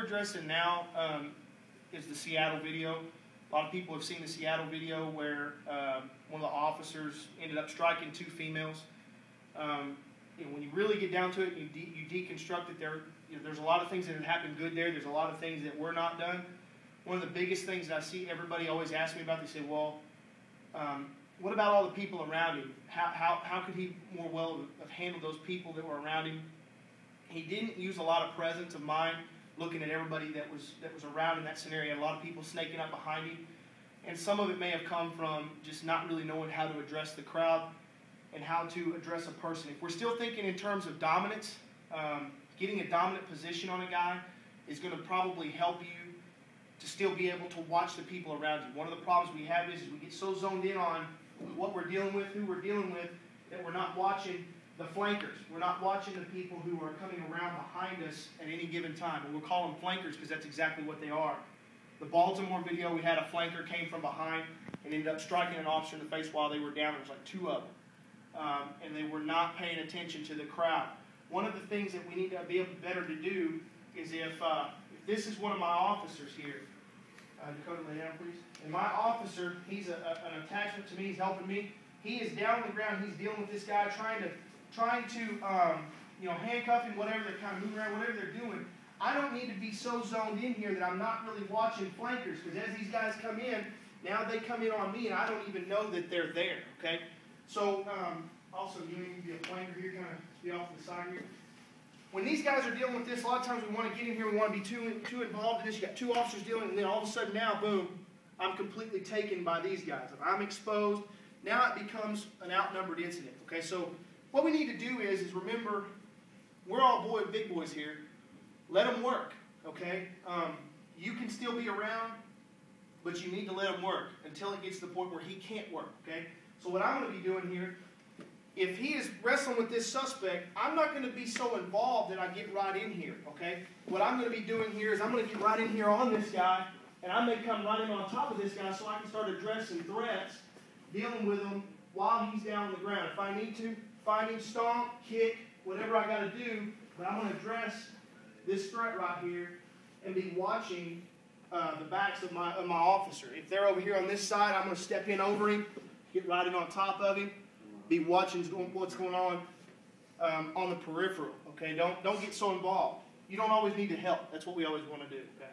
addressing now is the Seattle video. A lot of people have seen the Seattle video where one of the officers ended up striking 2 females. When you really get down to it, you deconstruct it. There's a lot of things that have happened good there. There's a lot of things that were not done. One of the biggest things that I see everybody always ask me about, they say, well, what about all the people around him? How could he more well have handled those people that were around him? He didn't use a lot of presence of mind looking at everybody that was around in that scenario. A lot of people snaking up behind him. And some of it may have come from just not really knowing how to address the crowd and how to address a person. If we're still thinking in terms of dominance, getting a dominant position on a guy is going to probably help you to still be able to watch the people around you. One of the problems we have is we get so zoned in on what we're dealing with, who we're dealing with, that we're not watching the flankers. We're not watching the people who are coming around behind us at any given time. And we'll call them flankers because that's exactly what they are. The Baltimore video, we had a flanker came from behind and ended up striking an officer in the face while they were down. There was like 2 of them. And they were not paying attention to the crowd. One of the things that we need to be able better to do is if this is one of my officers here, Dakota, lay down, please. And my officer, he's an attachment to me. He's helping me. He is down on the ground. He's dealing with this guy, trying to handcuff him, whatever they're kind of moving around, whatever they're doing. I don't need to be so zoned in here that I'm not really watching flankers, because as these guys come in, now they come in on me, and I don't even know that they're there. Okay. So also, you need to be a flanker here, kind of be off to the side here. When these guys are dealing with this, a lot of times we want to get in here, we want to be too involved in this. You got 2 officers dealing, and then all of a sudden now, boom, I'm completely taken by these guys. If I'm exposed, now it becomes an outnumbered incident. Okay, so what we need to do is remember, we're all big boys here. Let them work. Okay, you can still be around, but you need to let him work until it gets to the point where he can't work. Okay, so what I'm going to be doing here, if he is wrestling with this suspect, I'm not going to be so involved that I get right in here, okay? What I'm going to be doing here is I'm going to get right in here on this guy, and I may come right in on top of this guy so I can start addressing threats, dealing with him while he's down on the ground. If I need to, find him, stomp, kick, whatever I got to do, but I'm going to address this threat right here and be watching the backs of my officer. If they're over here on this side, I'm going to step in over him, get right in on top of him, be watching what's going on the peripheral. Okay, don't get so involved. You don't always need to help. That's what we always want to do. Okay.